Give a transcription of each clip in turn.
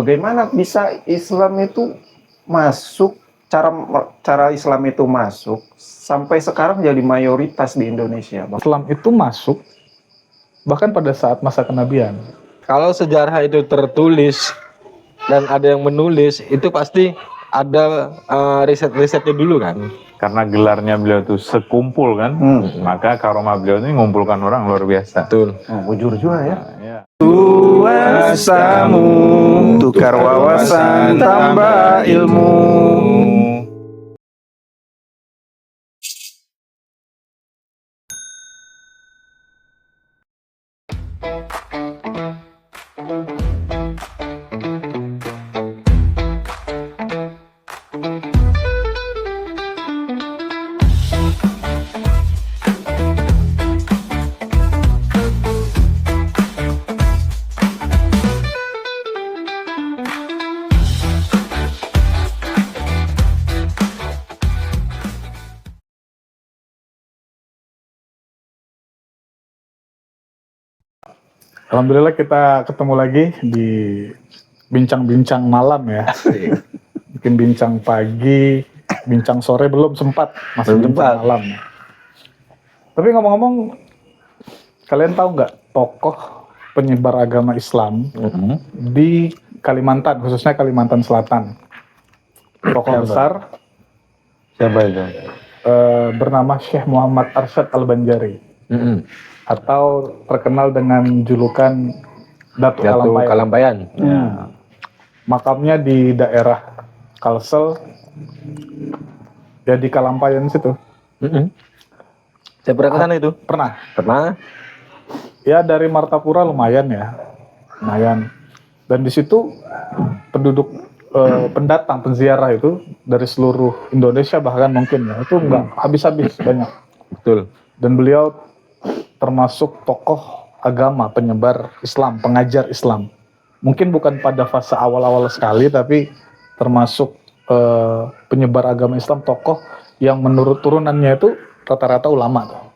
bagaimana bisa Islam itu masuk, cara Islam itu masuk sampai sekarang jadi mayoritas di Indonesia, Bang? Islam itu masuk bahkan pada saat masa kenabian. Kalau sejarah itu tertulis dan ada yang menulis, itu pasti ada riset-risetnya dulu kan. Karena gelarnya beliau tuh sekumpul kan, maka karomah beliau ini mengumpulkan orang luar biasa. Betul. Jujur juga ya. Ya. Kuasamu tukar wawasan tambah ilmu. Alhamdulillah kita ketemu lagi di bincang-bincang malam ya. Bikin bincang pagi, bincang sore belum sempat, masih bincang malam. Tapi ngomong-ngomong, kalian tahu nggak tokoh penyebar agama Islam di Kalimantan, khususnya Kalimantan Selatan? Tokoh besar Siapa itu? bernama Syekh Muhammad Arsyad Al-Banjari. Atau terkenal dengan julukan Datuk Kalampayan. Ya. Makamnya di daerah Kalsel, ya di Kalampayan situ. Saya pernah ke sana itu. Pernah. Ya dari Martapura lumayan ya, lumayan. Dan di situ penduduk pendatang, penziarah itu dari seluruh Indonesia bahkan mungkin ya itu nggak habis-habis banyak. Betul. Dan beliau termasuk tokoh agama penyebar Islam, pengajar Islam. Mungkin bukan pada fase awal-awal sekali, tapi termasuk penyebar agama Islam, tokoh yang menurut turunannya itu rata-rata ulama.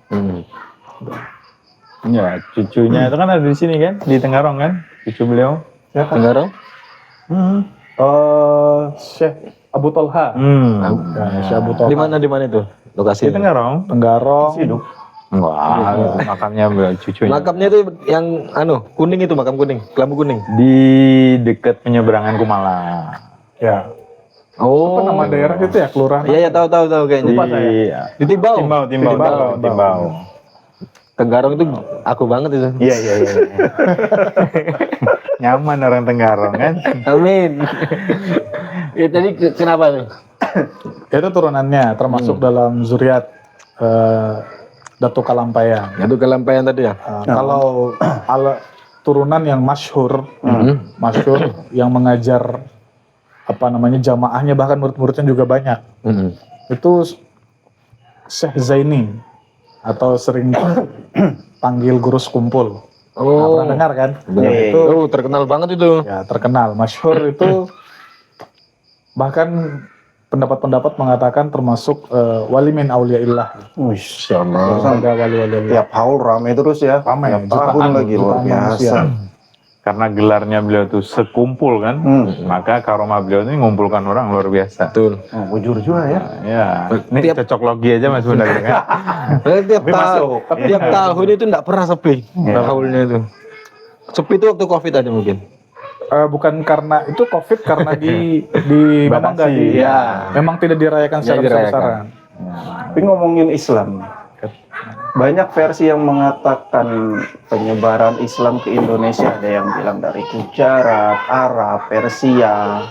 Ya, cucunya itu kan ada di sini kan, di Tenggarong kan, cucu beliau. Ya, Tenggarong? Syekh Abu Tolha. Syekh Abu Tolha. Di mana itu Di lokasinya? Tenggarong. Tenggarong. Wah, makamnya beliau cucunya. Makamnya itu yang kuning itu, makam kuning, kelambu kuning. Di dekat penyeberangan Kumala. Ya. Oh. Apa nama daerah itu ya, kelurahan? Iya, tahu kayaknya. Lupa saya. Di Timbau. Timbau. Tenggarong itu aku banget itu. Iya. Nyaman orang Tenggarong kan. Amin. Ya tadi kenapa nih? Itu turunannya termasuk dalam zuriat Datuk Kalampayan. Datuk Kalampayan tadi ya? Kalau turunan yang masyhur yang mengajar jamaahnya bahkan murid-muridnya juga banyak. Itu Syekh Zaini atau sering panggil guru sekumpul. Pernah dengar kan? Itu terkenal banget itu. Ya, terkenal, masyhur itu. Bahkan pendapat-pendapat mengatakan termasuk wali min auliyaillah. Sama. Wali-wali. Tiap haul ramai terus ya. Ramai, tiap tahun lagi luar biasa. Karena gelarnya beliau tuh sekumpul kan, maka karomah beliau ini mengumpulkan orang luar biasa. Betul. Jujur juga ya. Ya, ini cocok logi aja Mas Bunda kan. Tiap tahun itu enggak pernah sepi. Haulnya itu. Sepi itu waktu Covid aja mungkin. Bukan karena itu Covid, karena di memang memang tidak dirayakan secara besar-besaran. Tapi ngomongin Islam, banyak versi yang mengatakan penyebaran Islam ke Indonesia. Ada yang bilang dari Gujarat, Arab, Persia.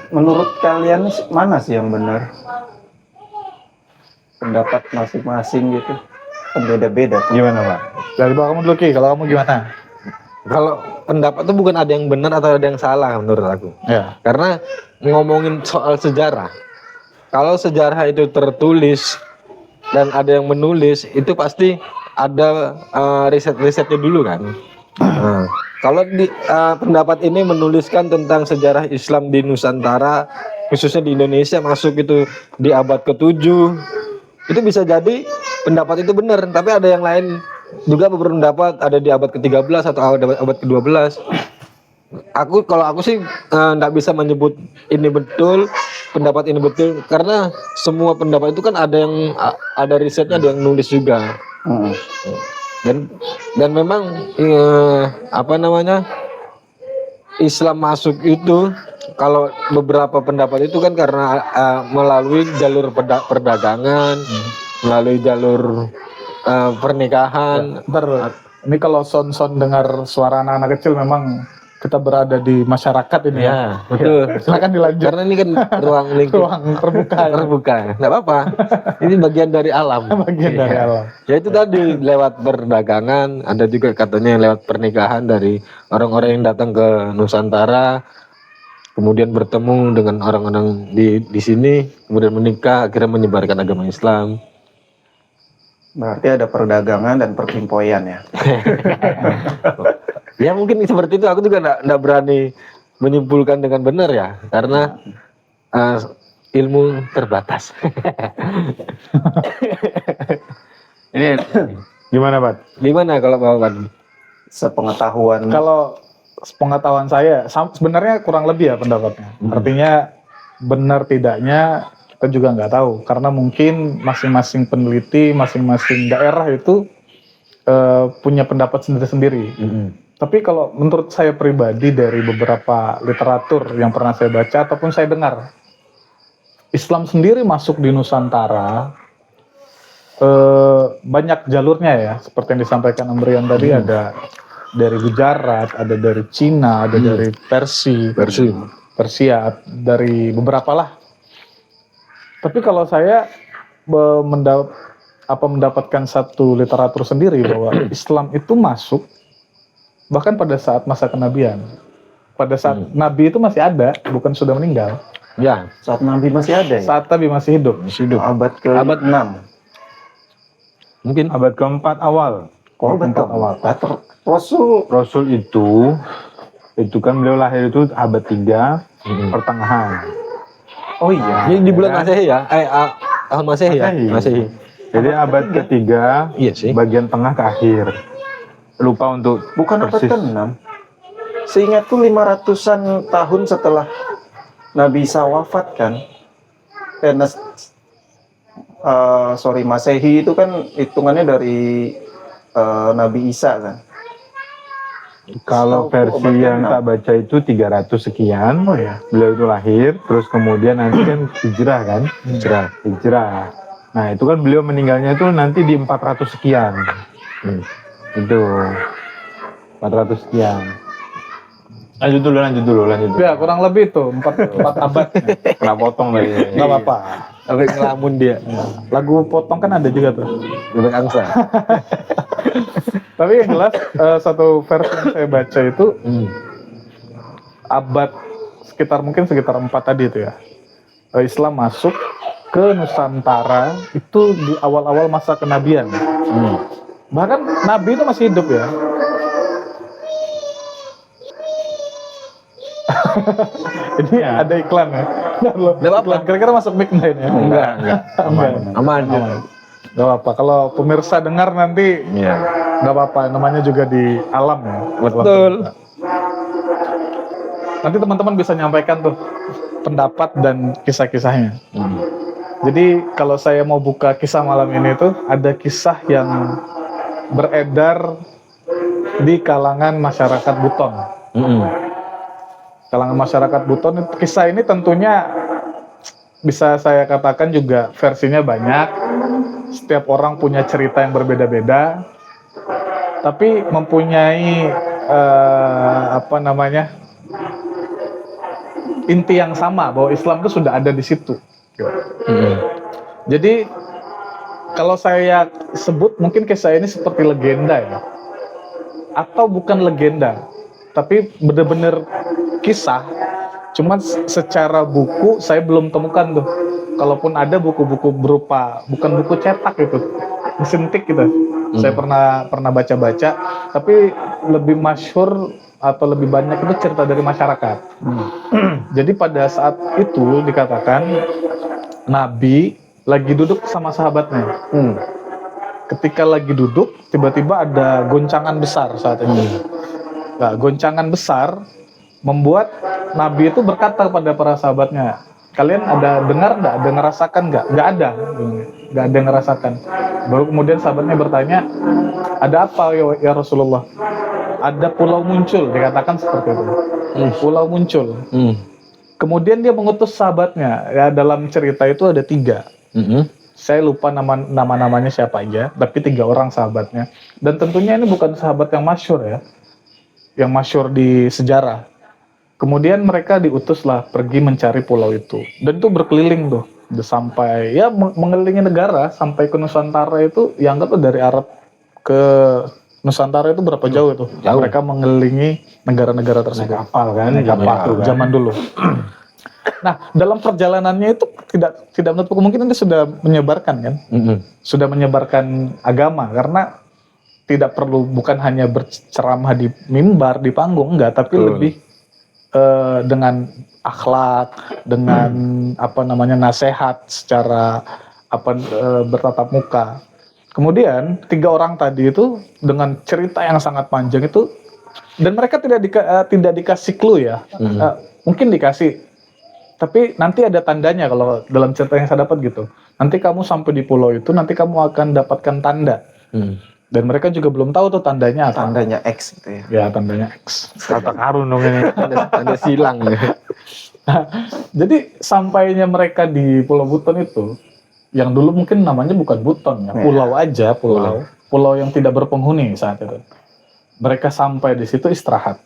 Menurut kalian mana sih yang benar? Pendapat masing-masing gitu, beda-beda. Gimana Pak? Dari kamu dulu Ki, kalau kamu gimana? Kalau pendapat itu bukan ada yang benar atau ada yang salah menurut aku. Ya. Karena ngomongin soal sejarah, kalau sejarah itu tertulis dan ada yang menulis, itu pasti ada riset-risetnya dulu kan. Kalau pendapat ini menuliskan tentang sejarah Islam di Nusantara, khususnya di Indonesia, masuk itu di abad ke-7, itu bisa jadi pendapat itu benar, tapi ada yang lain juga berpendapat ada di abad ke-13 atau abad ke-12. Kalau aku sih nggak bisa menyebut ini betul, pendapat ini betul, karena semua pendapat itu kan ada risetnya, ada yang nulis juga. Mm. Dan memang apa namanya, Islam masuk itu, kalau beberapa pendapat itu kan karena melalui jalur perdagangan, melalui jalur pernikahan. Ntar, ini kalau son-son dengar suara anak-anak kecil memang kita berada di masyarakat ini ya. Ya, betul. Silakan dilanjut. Karena ini kan ruang lingkup Ruang terbuka. terbuka. Nggak apa-apa. Ini bagian dari alam. Bagian dari Iya. alam. Ya itu tadi lewat perdagangan, ada juga katanya yang lewat pernikahan dari orang-orang yang datang ke Nusantara, kemudian bertemu dengan orang-orang di sini, kemudian menikah, akhirnya menyebarkan agama Islam. Berarti ada perdagangan dan perkimpoian ya. Ya mungkin seperti itu. Aku juga nggak berani menyimpulkan dengan benar ya, karena ilmu terbatas. Ini gimana, Pak? Gimana kalau Bapak? Sepengetahuan Kalau pengetahuan saya sebenarnya kurang lebih ya pendapatnya. Artinya benar tidaknya kita juga nggak tahu karena mungkin masing-masing peneliti, masing-masing daerah itu punya pendapat sendiri-sendiri. Tapi kalau menurut saya pribadi dari beberapa literatur yang pernah saya baca ataupun saya dengar, Islam sendiri masuk di Nusantara banyak jalurnya ya, seperti yang disampaikan Om Brian tadi, ada dari Gujarat, ada dari Cina, ada dari Persia, dari beberapa lah. Tapi kalau saya mendapatkan satu literatur sendiri bahwa Islam itu masuk bahkan pada saat masa kenabian. Pada saat Nabi itu masih ada, bukan sudah meninggal. Ya, saat Nabi masih ada ya? Saat Nabi masih hidup. Abad ke-6. mungkin Abad keempat awal. Oh, betul. Rasul Itu kan beliau lahir itu abad 3 pertengahan. Oh iya. ini di bulan Masehi ya, tahun Masehi ya, Masehi. Jadi abad ketiga, Iya sih. bagian tengah ke akhir. Lupa untuk Bukan abad persis. ke-6. Seingatku 500-an tahun setelah Nabi Isa wafat kan. Masehi itu kan hitungannya dari Nabi Isa kan. Kalau versi yang tak baca itu 300 sekian. Oh ya. Beliau itu lahir, terus kemudian nanti kan hijrah kan? Hijrah. Nah, itu kan beliau meninggalnya itu nanti di 400 sekian. Itu 400 sekian. Lanjut dulu. Ya kurang lebih itu 4 abad. Pernah potong tadi. Nggak apa-apa. Sampai ngelamun dia. Lagu potong kan ada juga tuh. Bebek angsa. Tapi yang jelas satu versi yang saya baca itu abad sekitar 4 tadi itu ya. Islam masuk ke Nusantara itu di awal-awal masa kenabian. Bahkan Nabi itu masih hidup ya. Ini ada iklan ya. Nggak apa-apa. Iklan. Kira-kira masuk mic nggak ini ya? Enggak. Aman. Nggak apa-apa. Kalau pemirsa dengar nanti Iya. nggak apa-apa. Namanya juga di alam ya. Betul. Nanti teman-teman bisa nyampaikan tuh pendapat dan kisah-kisahnya. Jadi kalau saya mau buka kisah malam ini tuh ada kisah yang beredar di kalangan masyarakat Buton. Kalangan masyarakat Buton, kisah ini tentunya bisa saya katakan juga versinya banyak. Setiap orang punya cerita yang berbeda-beda, tapi mempunyai inti yang sama bahwa Islam itu sudah ada di situ. Jadi kalau saya sebut mungkin kisah ini seperti legenda ya, atau bukan legenda, tapi benar-benar kisah. Cuman secara buku saya belum temukan tuh. Kalaupun ada buku-buku berupa bukan buku cetak gitu, mesin tik gitu. Saya pernah baca-baca, tapi lebih masyhur atau lebih banyak itu cerita dari masyarakat. Jadi pada saat itu dikatakan Nabi lagi duduk sama sahabatnya. Ketika lagi duduk, tiba-tiba ada goncangan besar saat itu. Nah, goncangan besar membuat Nabi itu berkata kepada para sahabatnya, kalian ada dengar nggak, ada ngerasakan nggak? Nggak ada, nggak ada yang ngerasakan. Baru kemudian sahabatnya bertanya, ada apa ya Rasulullah? Ada pulau muncul, dikatakan seperti itu. Pulau muncul. Kemudian dia mengutus sahabatnya. Ya, dalam cerita itu ada 3. Saya lupa nama-namanya siapa aja, tapi 3 orang sahabatnya. Dan tentunya ini bukan sahabat yang masyhur ya, yang masyhur di sejarah. Kemudian mereka diutuslah pergi mencari pulau itu. Dan itu berkeliling tuh, udah sampai ya mengelilingi negara sampai ke Nusantara itu. Yang anggap dari Arab ke Nusantara itu berapa jauh itu? Jauh. Mereka mengelilingi negara-negara tersebut. Kapal kan, Naik kapal tuh kan. zaman dulu. Nah, dalam perjalanannya itu tidak menutup kemungkinan dia sudah menyebarkan kan? Sudah menyebarkan agama, karena tidak perlu, bukan hanya berceramah di mimbar, di panggung, enggak, tapi lebih dengan akhlak, dengan nasihat secara bertatap muka. Kemudian 3 orang tadi itu dengan cerita yang sangat panjang itu, dan mereka tidak dikasih clue ya. Mungkin dikasih, tapi nanti ada tandanya. Kalau dalam cerita yang saya dapat gitu, nanti kamu sampai di pulau itu, nanti kamu akan dapatkan tanda. Dan mereka juga belum tahu tuh tandanya apa. Tandanya X gitu ya. Ya, tandanya X. Kata karun dong ini. Ada silang. Jadi sampainya mereka di Pulau Buton itu, yang dulu mungkin namanya bukan Buton ya, pulau aja, pulau yang tidak berpenghuni saat itu. Mereka sampai di situ istirahat.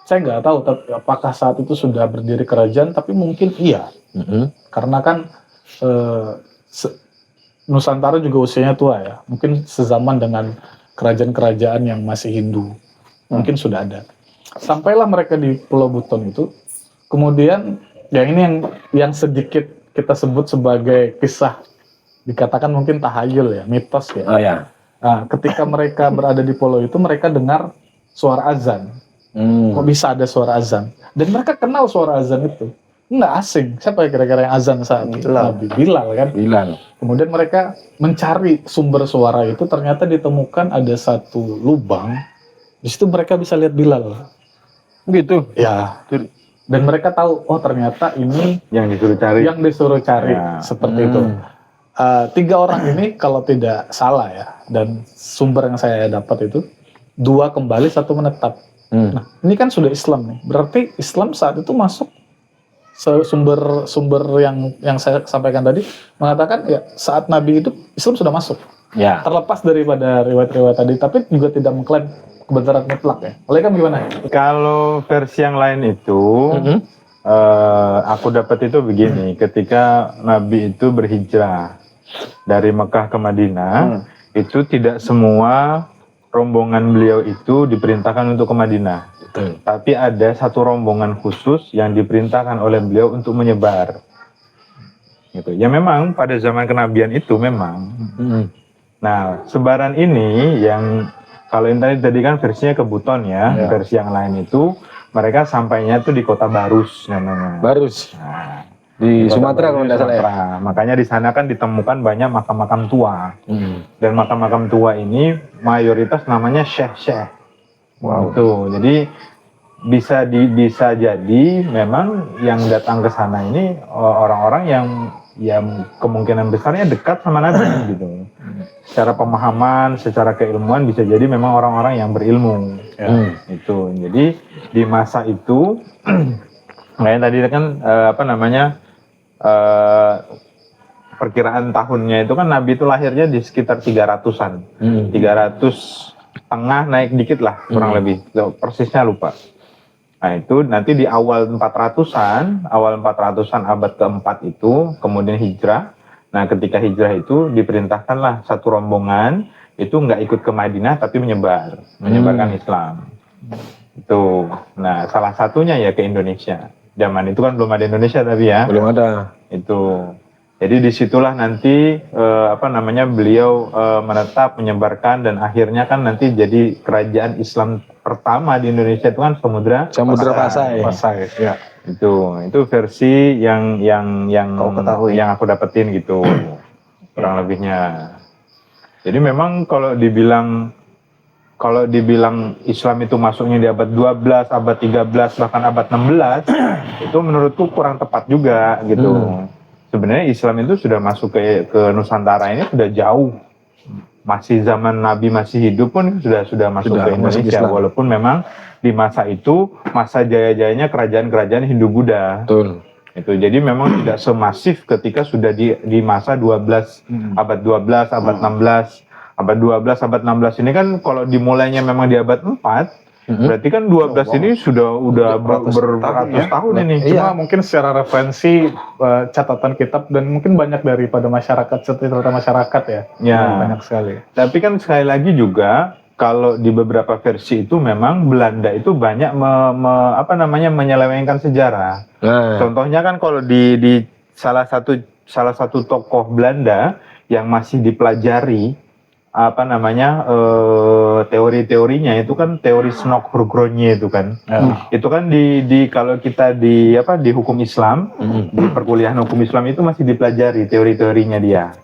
Saya nggak tahu apakah saat itu sudah berdiri kerajaan, tapi mungkin iya. Karena kan Nusantara juga usianya tua ya, mungkin sezaman dengan kerajaan-kerajaan yang masih Hindu, mungkin sudah ada. Sampailah mereka di Pulau Buton itu, kemudian yang ini yang sedikit kita sebut sebagai kisah, dikatakan mungkin tahayul ya, mitos ya. Oh ya. Nah, ketika mereka berada di pulau itu, mereka dengar suara azan. Kok bisa ada suara azan? Dan mereka kenal suara azan itu. Nggak asing. Siapa kira-kira yang azan saat itu? Nabi Bilal kan? Bilal. Kemudian mereka mencari sumber suara itu, ternyata ditemukan ada satu lubang. Di situ mereka bisa lihat Bilal. Gitu. Ya. Dan mereka tahu, oh ternyata ini yang disuruh cari. yang disuruh cari, Ya. seperti itu. 3 orang ini kalau tidak salah ya, dan sumber yang saya dapat itu 2 kembali, 1 menetap. Nah, ini kan sudah Islam nih. Berarti Islam saat itu masuk, sumber yang saya sampaikan tadi mengatakan ya saat Nabi hidup Islam sudah masuk. Ya. Terlepas daripada riwayat-riwayat tadi, tapi juga tidak mengklaim kebenaran mutlak ya. Oleh kan gimana? Kalau versi yang lain itu, aku dapat itu begini, ketika Nabi itu berhijrah dari Mekah ke Madinah, itu tidak semua rombongan beliau itu diperintahkan untuk ke Madinah. Tapi ada satu rombongan khusus yang diperintahkan oleh beliau untuk menyebar. Gitu. Ya memang pada zaman kenabian itu memang. Nah, sebaran ini yang kalau yang tadi kan versinya ke Buton ya, versi yang lain itu mereka sampainya itu di Kota Barus namanya. Barus. Nah, Di Kota Sumatera Barus, kalau tidak salah ya. Sumatera. Makanya di sana kan ditemukan banyak makam-makam tua. Dan makam-makam tua ini mayoritas namanya syekh-syekh. Wow. Tuh, jadi bisa jadi memang yang datang ke sana ini orang-orang yang kemungkinan besarnya dekat sama Nabi gitu. Secara pemahaman, secara keilmuan bisa jadi memang orang-orang yang berilmu. Itu. Jadi di masa itu kayak tadi kan perkiraan tahunnya itu kan Nabi itu lahirnya di sekitar 300-an. 300 tengah naik dikit lah kurang lebih. Persisnya lupa. Nah itu nanti di awal 400-an abad keempat itu kemudian hijrah. Nah ketika hijrah itu diperintahkanlah satu rombongan itu nggak ikut ke Madinah tapi menyebarkan Islam. Itu. Nah salah satunya ya ke Indonesia. Zaman itu kan belum ada Indonesia tapi ya. Belum ada. Itu. Jadi disitulah nanti beliau menetap, menyebarkan dan akhirnya kan nanti jadi kerajaan Islam pertama di Indonesia itu kan Samudra Pasai. Ya. Itu versi yang Kau ketahui. yang aku dapetin gitu kurang lebihnya. Jadi memang kalau dibilang kalau dibilang Islam itu masuknya di abad 12, abad 13, bahkan abad 16, itu menurutku kurang tepat juga gitu. Sebenarnya Islam itu sudah masuk ke Nusantara ini sudah jauh. Masih zaman Nabi masih hidup pun sudah masuk Sudah ke masuk Indonesia, Islam. walaupun memang di masa itu masa jaya-jayanya kerajaan-kerajaan Hindu-Buddha. Betul. Itu jadi memang tidak semasif ketika sudah di masa 12 abad 12 abad 16 abad 12 abad 16 ini kan kalau dimulainya memang di abad 4 berarti kan 12 ini sudah udah beratus tahun ini. Cuma mungkin secara referensi catatan kitab dan mungkin banyak daripada masyarakat cerita masyarakat ya. Ya. Banyak sekali. Tapi kan sekali lagi juga kalau di beberapa versi itu memang Belanda itu banyak menyelewengkan sejarah. Nah, Contohnya kan kalau di salah satu tokoh Belanda yang masih dipelajari teori-teorinya itu kan teori Snok-Hurgronje itu kan. Itu kan kalau kita di hukum Islam, di perkuliahan hukum Islam itu masih dipelajari teori-teorinya dia.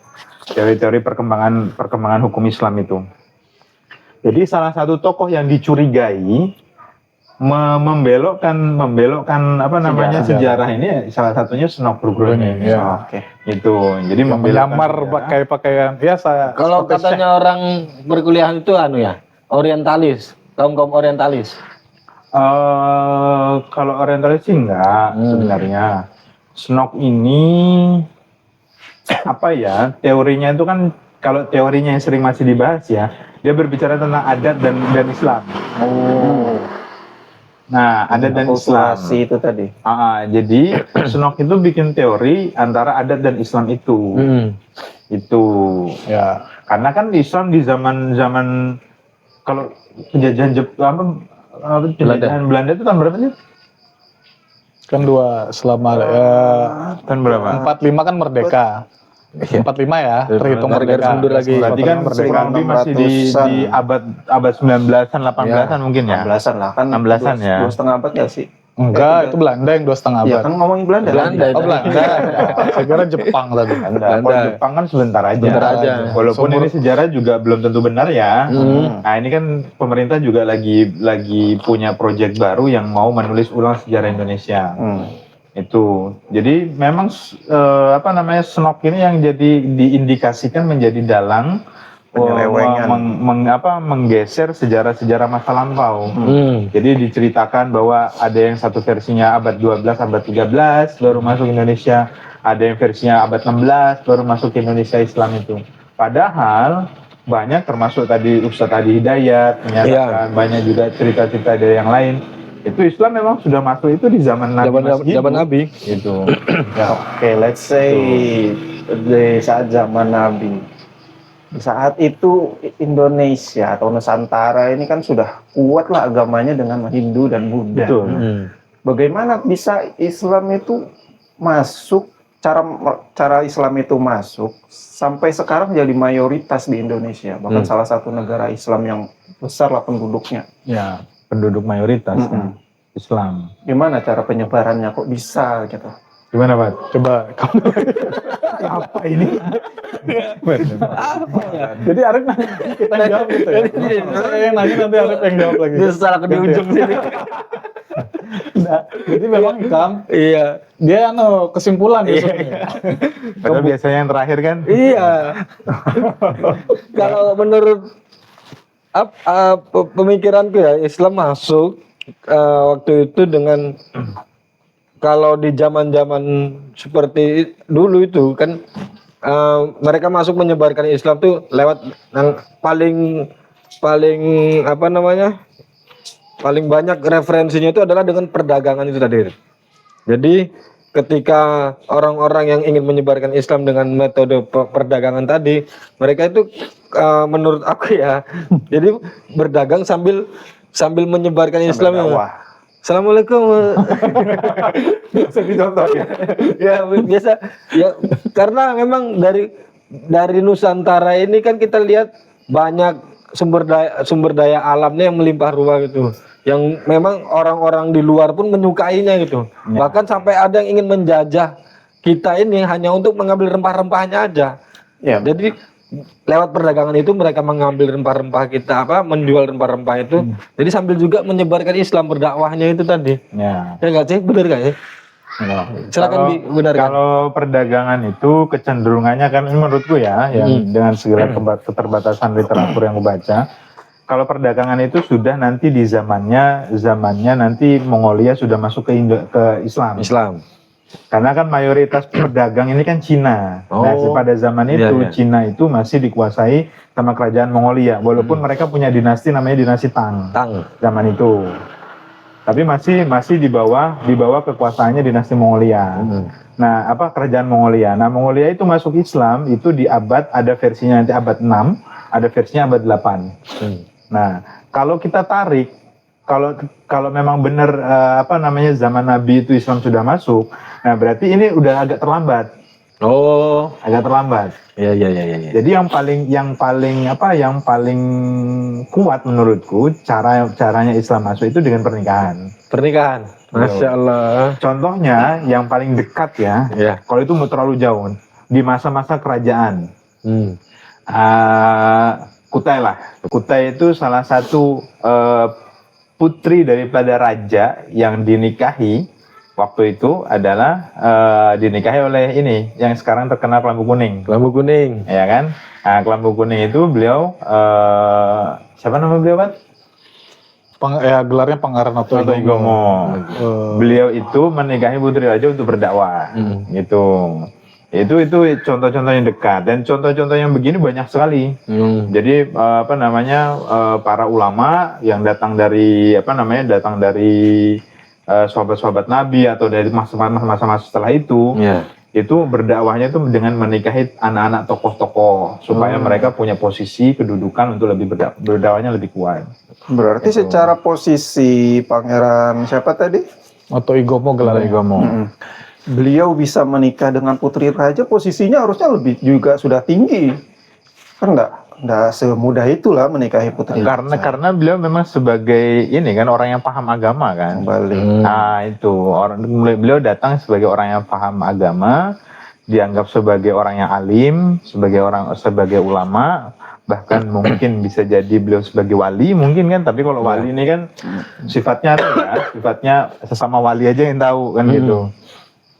Teori-teori perkembangan hukum Islam itu. Jadi salah satu tokoh yang dicurigai membelokkan sejarah ini salah satunya Snok-Hurgronje. Ya. Oke. Itu. Jadi Menyamar pakai pakaian ya saya. kalau katanya orang perkuliahan itu orientalis, kaum orientalis. Kalau orientalis sih enggak sebenarnya. Snok ini teorinya itu kan kalau teorinya yang sering masih dibahas ya, dia berbicara tentang adat dan Islam. Nah, adat dan Islam. Akulturasi itu tadi. Jadi Snok itu bikin teori antara adat dan Islam itu. Itu. Ya. Karena kan Islam di zaman kalau penjajahan penjajahan Belanda itu tahun berapa sih? Kan selama Tahun berapa? 45 kan merdeka. 45 ya, terhitung Garis merdeka. mundur lagi. Berarti kan kurang lebih masih di abad 19-an, 18-an mungkin ya. 16-an lah kan. 16-an ya. 2,5 abad ya sih. Enggak, itu Belanda yang 2,5 Iya abad. kan ngomongin Belanda. Belanda. Oh Belanda. Saya kira Jepang tadi. Kalau Jepang kan sebentar aja. Sebentar aja. Walaupun ini sejarah juga belum tentu benar ya. Nah ini kan pemerintah juga lagi punya proyek baru yang mau menulis ulang sejarah Indonesia. Itu. Jadi memang Snok ini yang jadi diindikasikan menjadi dalang Penyelewengan. menggeser sejarah-sejarah masa lampau. Jadi diceritakan bahwa ada yang satu versinya abad 12, abad 13 baru masuk Indonesia, ada yang versinya abad 16 baru masuk ke Indonesia Islam itu. Padahal banyak termasuk tadi Ustadz Adi Hidayat menyatakan banyak juga cerita-cerita dari yang lain. Itu Islam memang sudah masuk itu di zaman Nabi Zaman Nabi. Itu. Oke, let's say di saat zaman Nabi. Di saat itu Indonesia atau Nusantara ini kan sudah kuat lah agamanya dengan Hindu dan Buddha. Betul. Bagaimana bisa Islam itu masuk, cara Islam itu masuk sampai sekarang jadi mayoritas di Indonesia, bahkan salah satu negara Islam yang besar lah penduduknya. Ya, penduduk mayoritas kan, Islam. Gimana cara penyebarannya kok bisa gitu? Gimana Pak? Coba kamu apa ini? Jadi Arif kita yang jawab gitu ya. Saya yang nanya nanti Arif yang jawab lagi. Dia salah di ujung sini. Nah, jadi memang Ikam Iya. dia kesimpulan justru. Padahal biasanya yang terakhir kan? Iya. Kalau menurut pemikiranku ya, Islam masuk waktu itu dengan kalau di zaman-zaman seperti dulu itu kan mereka masuk menyebarkan Islam tuh lewat yang paling paling banyak referensinya itu adalah dengan perdagangan itu tadi. Jadi ketika orang-orang yang ingin menyebarkan Islam dengan metode perdagangan tadi, mereka itu menurut aku ya, jadi berdagang sambil menyebarkan Islam ya. Assalamualaikum. Bisa dicontoh ya? Ya biasa. Ya karena memang dari Nusantara ini kan kita lihat banyak sumber daya alamnya yang melimpah ruah gitu. Yang memang orang-orang di luar pun menyukainya gitu. Ya. Bahkan sampai ada yang ingin menjajah kita ini hanya untuk mengambil rempah-rempahnya aja. Ya. Jadi lewat perdagangan itu mereka mengambil rempah-rempah kita, menjual rempah-rempah itu. Jadi sambil juga menyebarkan Islam, berdakwahnya itu tadi. Ya. Ya nggak sih, bener nggak sih? Ya. Silakan benarkan. Kalau perdagangan itu kecenderungannya kan ini menurutku ya, yang dengan segala keterbatasan literatur yang aku baca, kalau perdagangan itu sudah nanti di zamannya nanti Mongolia sudah masuk ke Islam. Islam. Karena kan mayoritas pedagang ini kan Cina. Nah, Oh. pada zaman Iya, itu iya. Cina itu masih dikuasai sama kerajaan Mongolia, walaupun mereka punya dinasti namanya dinasti Tang Tang. zaman itu. Tapi masih di bawah kekuasaannya dinasti Mongolia. Nah, kerajaan Mongolia. Nah, Mongolia itu masuk Islam itu di ada versinya nanti abad 6, ada versinya abad 8. Nah, kalau kita tarik kalau memang benar zaman Nabi itu Islam sudah masuk, nah berarti ini udah agak terlambat. Oh. Agak terlambat. Iya. Jadi yang paling kuat menurutku caranya Islam masuk itu dengan pernikahan. Pernikahan. Masya Allah. Contohnya yang paling dekat ya, Iya. kalau itu mau terlalu jauh, di masa-masa kerajaan. Kutai lah. Kutai itu salah satu putri daripada raja yang dinikahi waktu itu adalah dinikahi oleh ini yang sekarang terkenal Kelambu Kuning. Kelambu Kuning. Ya kan? Nah, Kelambu Kuning itu beliau siapa nama beliau, Pak? Gelarnya Pangeran Notoigomo. Beliau itu menikahi putri raja untuk berdakwah. Gitu. Itu contoh-contoh yang dekat, dan contoh-contoh yang begini banyak sekali. Jadi para ulama yang datang dari sahabat-sahabat Nabi atau dari masa-masa setelah itu, itu berdakwahnya itu dengan menikahi anak-anak tokoh-tokoh supaya mereka punya posisi kedudukan untuk lebih berdakwahnya lebih kuat. Berarti secara posisi Pangeran siapa tadi? Notoigomo gelarnya. Beliau bisa menikah dengan putri raja, posisinya harusnya lebih juga sudah tinggi. Kan enggak semudah itulah menikahi putri raja. Karena beliau memang sebagai ini kan orang yang paham agama kan. Nah, itu beliau datang sebagai orang yang paham agama, dianggap sebagai orang yang alim, sebagai ulama, bahkan mungkin bisa jadi beliau sebagai wali mungkin kan. Tapi kalau wali ini kan sifatnya sesama wali aja yang tahu kan gitu.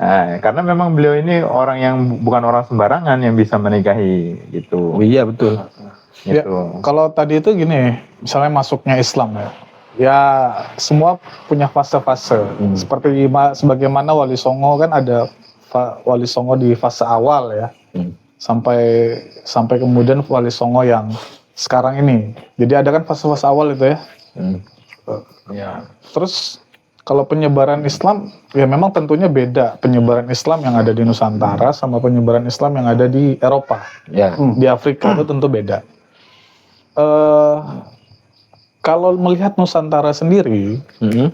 Nah, karena memang beliau ini orang yang bukan orang sembarangan yang bisa menikahi gitu. Oh, iya betul. Ya, kalau tadi itu gini, misalnya masuknya Islam ya semua punya fase-fase. Sebagaimana Wali Songo kan ada Wali Songo di fase awal ya, sampai kemudian Wali Songo yang sekarang ini. Jadi ada kan fase-fase awal itu ya. Terus kalau penyebaran Islam, ya memang tentunya beda penyebaran Islam yang ada di Nusantara sama penyebaran Islam yang ada di Eropa. Di Afrika itu tentu beda. Kalau melihat Nusantara sendiri,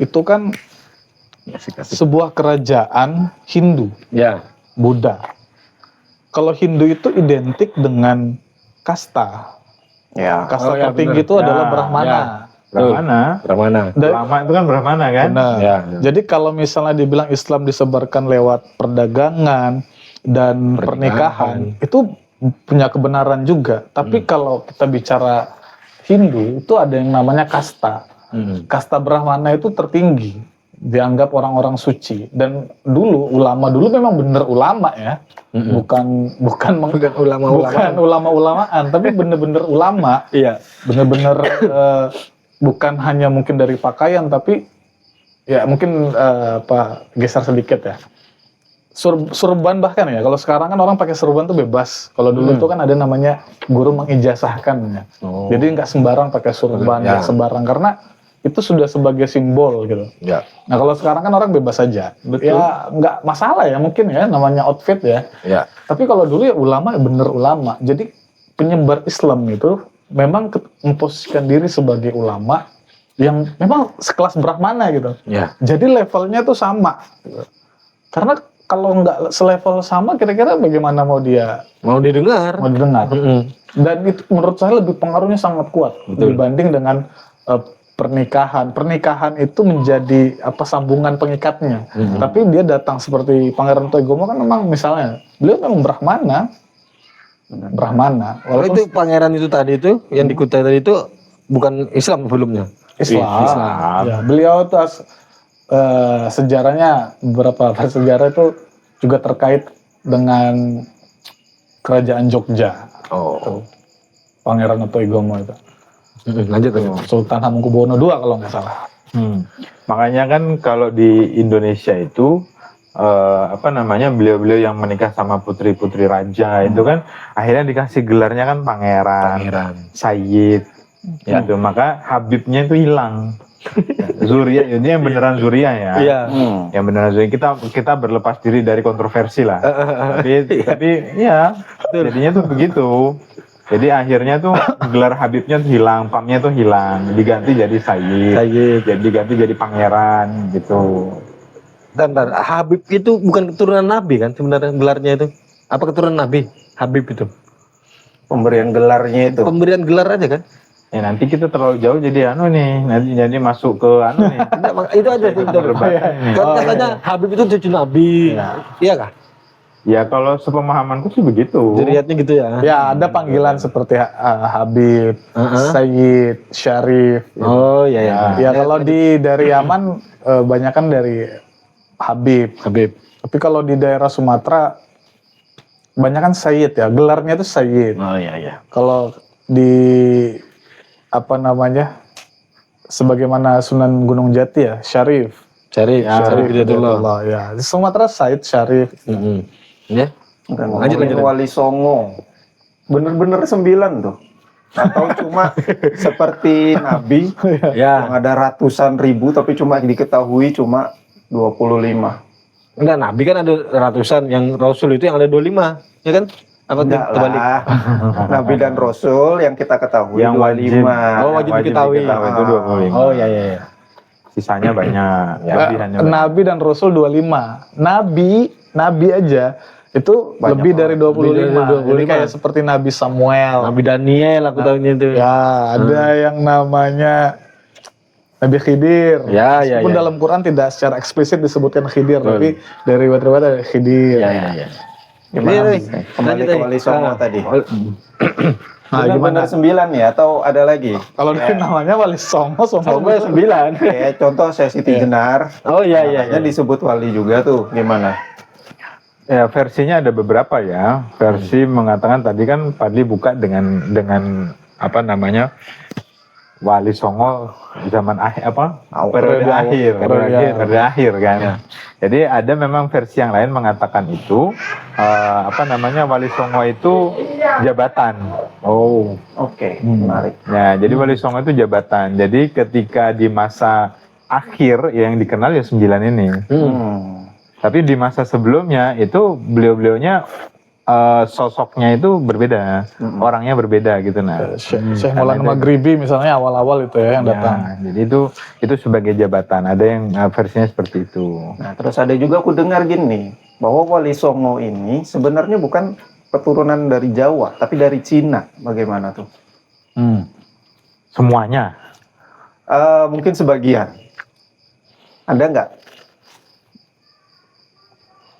itu kan sebuah kerajaan Hindu, Buddha. Kalau Hindu itu identik dengan kasta. Kasta tertinggi itu adalah Brahmana. Brahmana. Ulama itu kan Brahmana kan? Jadi kalau misalnya dibilang Islam disebarkan lewat perdagangan dan pernikahan, itu punya kebenaran juga. Tapi kalau kita bicara Hindu, itu ada yang namanya kasta. Kasta Brahmana itu tertinggi, dianggap orang-orang suci. Dan ulama dulu memang bener ulama ya, bukan ulama-ulamaan, tapi bener-bener ulama. Bener-bener bukan hanya mungkin dari pakaian, tapi ya mungkin geser sedikit ya. Surban bahkan ya, kalau sekarang kan orang pakai surban tuh bebas. Kalau dulu tuh kan ada namanya guru mengijazahkan ya. Jadi nggak sembarang pakai surban, nggak sembarang, karena itu sudah sebagai simbol gitu. Nah kalau sekarang kan orang bebas saja. Ya nggak masalah ya mungkin ya, namanya outfit ya. Tapi kalau dulu ya ulama, bener ulama. Jadi penyebar Islam itu memang memposisikan diri sebagai ulama yang memang sekelas Brahmana gitu. Jadi levelnya tuh sama. Gitu. Karena kalau nggak selevel sama, kira-kira bagaimana mau didengar? Dan itu menurut saya lebih pengaruhnya sangat kuat dibanding dengan pernikahan. Pernikahan itu menjadi sambungan pengikatnya. Tapi dia datang seperti Pangeran Notoigomo kan memang misalnya beliau memang Brahmana. Brahmana. Kalau Walaupun itu pangeran itu tadi itu yang dikutai tadi itu bukan Islam sebelumnya. Islam. Ya, beliau tuh sejarahnya beberapa sejarah itu juga terkait dengan kerajaan Jogja. Oh. Tuh. Pangeran Hattoigomo itu. Lanjut aja. Sultan Hamengkubuwono II kalau nggak salah. Makanya kan kalau di Indonesia itu apa namanya beliau-beliau yang menikah sama putri-putri raja itu kan akhirnya dikasih gelarnya kan pangeran, Sayyid, gitu. Maka Habibnya itu hilang. Zuria ini yang beneran Zuria ya. Iya. Yang beneran Zuria kita berlepas diri dari kontroversi lah. tapi ya jadinya tuh begitu. Jadi akhirnya tuh gelar Habibnya tuh hilang, pamnya tuh hilang, diganti jadi Sayyid, jadi diganti jadi pangeran gitu. Bentar, Habib itu bukan keturunan Nabi kan sebenarnya gelarnya itu? Apa keturunan Nabi? Habib itu. Pemberian gelarnya itu. Pemberian gelar aja kan? Ya nanti kita terlalu jauh jadi nanti jadi masuk ke nih. Enggak, itu aja itu. Kan katanya Habib itu cucu Nabi. Iya kah? Ya kalau sepemahamanku sih begitu. Dilihatnya gitu ya. Ya ada panggilan seperti Habib, Sayyid, Syarif. Oh iya ya. Ya kalau dari Yaman banyak kan dari Habib. Tapi kalau di daerah Sumatera banyak kan Sayyid ya. Gelarnya itu Sayyid. Oh iya. Kalau di apa namanya? Sebagaimana Sunan Gunung Jati ya, Syarif. Syarif Hidayatullah. Ya, di Sumatera Said Syarif. Ya. Lanjut. Wali Songo. Bener-bener 9 tuh. Atau cuma seperti Nabi yang ada ratusan ribu tapi cuma diketahui cuma 25. Enggak, Nabi kan ada ratusan, yang Rasul itu yang ada 25, ya kan? Apa tuh? Enggak Terbalik. lah. Nabi dan Rasul yang kita ketahui Yang 25. wajib. Oh, wajib diketahui. Itu 25. Oh iya. Sisanya banyak. Nabi hanya Nabi dan Rasul 25. Nabi aja itu Banyak lebih dari 25. Lebih dari 25. Jadi kayak seperti Nabi Samuel. Nabi Daniel aku tahunya itu. Ya, ada yang namanya Nabi Khidir. Ya. Meskipun dalam Quran tidak secara eksplisit disebutkan Khidir, tapi dari riwayat-riwayat ada Khidir. Ya. Gimana? Iya, Kembali ke Wali Songo tadi. Nah, Bener-bener 9 ya atau ada lagi? Kalau dia namanya Wali Songo, Songo 9. Kayak contoh saya Siti Jenar. Oh iya. Makanya disebut wali juga tuh. Gimana? Ya versinya ada beberapa ya. Versi mengatakan tadi kan Fadli buka dengan apa namanya Wali Songo zaman periode akhir kan. Ya. Jadi ada memang versi yang lain mengatakan itu Wali Songo itu jabatan. Oh, oke. Menarik. Nah, jadi Wali Songo itu jabatan. Jadi ketika di masa akhir yang dikenal ya 9 ini. Tapi di masa sebelumnya itu beliau-beliaunya sosoknya itu berbeda, orangnya berbeda gitu. Nah, Syekh Maulana Maghribi misalnya awal-awal itu ya yang datang. Jadi itu sebagai jabatan. Ada yang versinya seperti itu. Nah, terus ada juga aku dengar gini, bahwa Wali Songo ini sebenarnya bukan keturunan dari Jawa, tapi dari Cina. Bagaimana tuh? Semuanya. Mungkin sebagian. Ada nggak?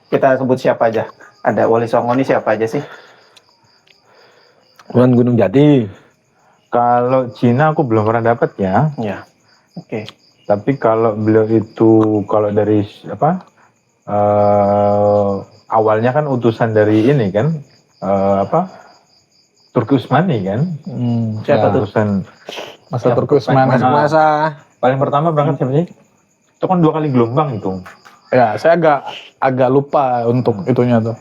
Kita sebut siapa aja? Ada Wali Songo ini siapa aja sih? Gunung Jati. Kalau Cina aku belum pernah dapat ya. Ya. Oke. Tapi kalau beliau itu dari awalnya kan utusan dari ini kan Turki Utsmani kan. Siapa tuh? Utusan Masa Turki Utsmani. Masa paling pertama berangkat siapa sih? Itu kan 2 kali gelombang itu. Ya, saya agak lupa untuk itunya tuh.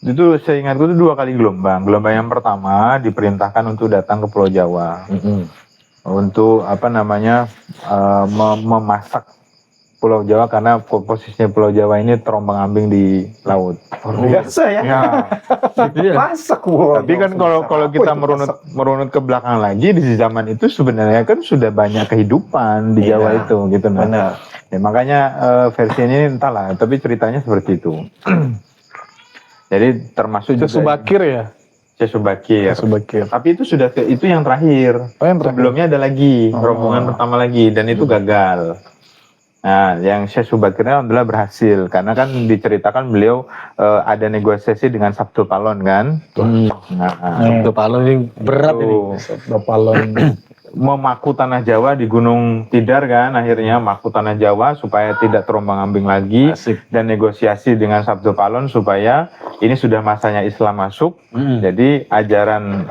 Itu saya ingatku itu 2 kali gelombang. Gelombang yang pertama diperintahkan untuk datang ke Pulau Jawa. Untuk memasak Pulau Jawa karena posisinya Pulau Jawa ini terombang-ambing di laut. Biasa ya. Masak Pulau Tapi kan kalau kita merunut ke belakang lagi di zaman itu sebenarnya kan sudah banyak kehidupan di Jawa itu gitu. Benar. Ya, makanya versi ini entahlah, tapi ceritanya seperti itu. Jadi termasuk Syekh Subakir ya? Syekh Subakir. Tapi itu itu yang terakhir. Oh, yang terakhir. Sebelumnya ada lagi rombongan pertama lagi dan itu gagal. Nah, yang Syekh Subakir alhamdulillah berhasil karena kan diceritakan beliau ada negosiasi dengan Sabtu Palon kan. Nah, Sabtu Palon ini berat ini. Sabtu Palon. memaku tanah Jawa di Gunung Tidar kan, akhirnya maku tanah Jawa supaya tidak terombang-ambing lagi. Asik. Dan negosiasi dengan Sabtu Palon supaya ini sudah masanya Islam masuk. Jadi ajaran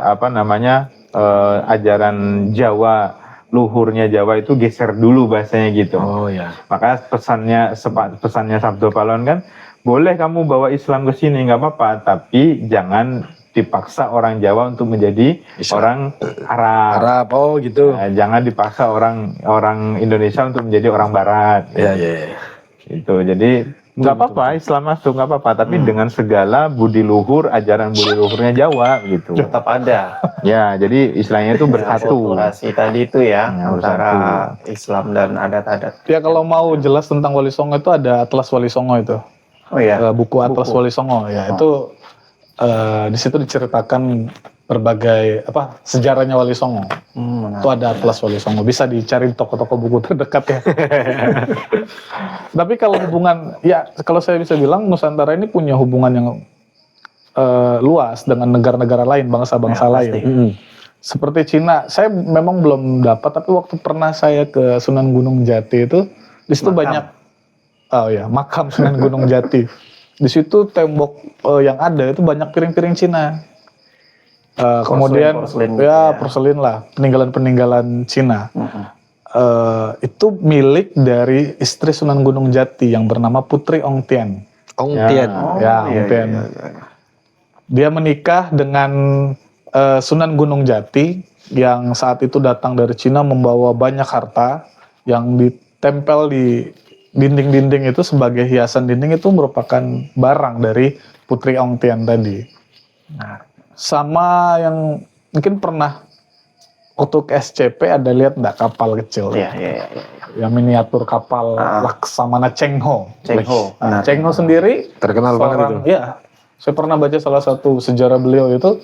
ajaran Jawa, luhurnya Jawa itu geser dulu bahasanya gitu. Oh ya. Maka pesannya Sabtu Palon kan, boleh kamu bawa Islam ke sini nggak apa-apa, tapi jangan dipaksa orang Jawa untuk menjadi Islam. orang Arab. Arab, oh gitu. Nah, jangan dipaksa orang Indonesia untuk menjadi orang Barat. Ya, ya. Itu jadi nggak apa-apa Islam masuk nggak apa-apa, tapi dengan segala budi luhur, ajaran budi luhurnya Jawa gitu. Tetap ada. Ya, jadi istilahnya itu bersatu. Akulturasi tadi itu ya, Ya, antara Islam dan adat-adat. Ya kalau mau jelas tentang Wali Songo itu ada Atlas Wali Songo itu. Oh ya. Buku Atlas Wali Songo ya. Itu di situ diceritakan berbagai sejarahnya Wali Songo. Itu ada Atlas Wali Songo, bisa dicari di toko-toko buku terdekat ya. Tapi kalau hubungan, ya kalau saya bisa bilang Nusantara ini punya hubungan yang luas dengan negara-negara lain, bangsa-bangsa lain. Seperti Cina, saya memang belum dapat, tapi waktu pernah saya ke Sunan Gunung Jati itu, di situ banyak, makam Sunan Gunung Jati. Di situ tembok yang ada itu banyak piring-piring Cina. Kemudian porselin lah, peninggalan-peninggalan Cina. Itu milik dari istri Sunan Gunung Jati yang bernama Putri Ong Tien. Ong Tien. Ong Tien. Dia menikah dengan Sunan Gunung Jati yang saat itu datang dari Cina membawa banyak harta yang ditempel di dinding-dinding itu sebagai hiasan dinding, itu merupakan barang dari Putri Ong Tien tadi. Sama yang mungkin pernah waktu ke SCP ada lihat nggak kapal kecil? Iya. Yang miniatur kapal Laksamana Cheng Ho. Cheng Ho sendiri Terkenal banget itu. Ya, saya pernah baca salah satu sejarah beliau itu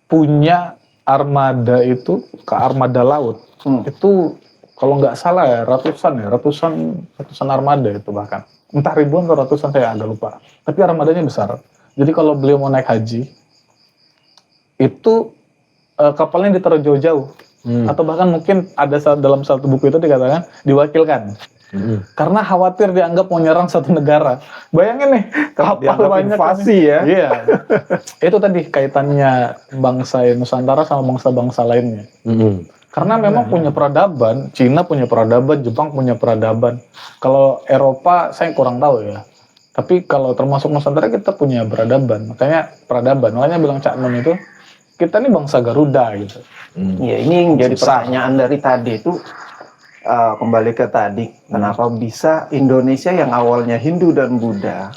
punya armada itu ke armada laut. Itu kalau nggak salah ya ratusan armada itu bahkan. Entah ribuan atau ratusan, saya agak lupa. Tapi armadanya besar. Jadi kalau beliau mau naik haji, itu kapalnya ditaruh jauh-jauh. Atau bahkan mungkin ada dalam satu buku itu dikatakan diwakilkan. Karena khawatir dianggap mau nyerang satu negara. Bayangin nih, kapal banyak invasi ya. Iya. Itu tadi kaitannya bangsa Nusantara sama bangsa-bangsa lainnya. Karena memang punya peradaban, Cina punya peradaban, Jepang punya peradaban. Kalau Eropa saya kurang tahu ya. Tapi kalau termasuk Nusantara kita punya peradaban. Makanya bilang Cak Nun itu, kita ini bangsa Garuda gitu. Iya, ini yang jadi pertanyaan dari tadi itu, kembali ke tadi, kenapa bisa Indonesia yang awalnya Hindu dan Buddha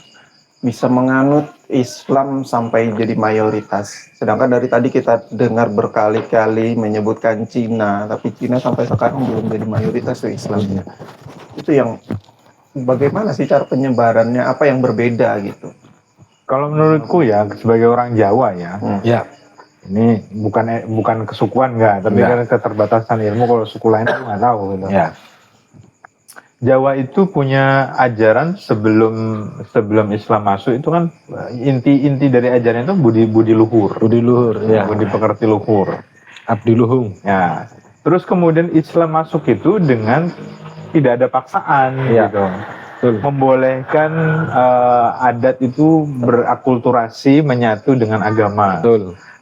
bisa menganut Islam sampai jadi mayoritas. Sedangkan dari tadi kita dengar berkali-kali menyebutkan Cina, tapi Cina sampai sekarang belum jadi mayoritas tuh Islamnya. Itu yang bagaimana sih cara penyebarannya, apa yang berbeda gitu? Kalau menurutku ya, sebagai orang Jawa ya, ini bukan kesukuan tapi kan keterbatasan ilmu. Kalau suku lain aku nggak tahu gitu. Jawa itu punya ajaran sebelum Islam masuk itu kan inti dari ajaran itu budi luhur. Budi pekerti luhur. Abdi luhung. Ya. Terus kemudian Islam masuk itu dengan tidak ada paksaan gitu. Membolehkan adat itu berakulturasi, menyatu dengan agama.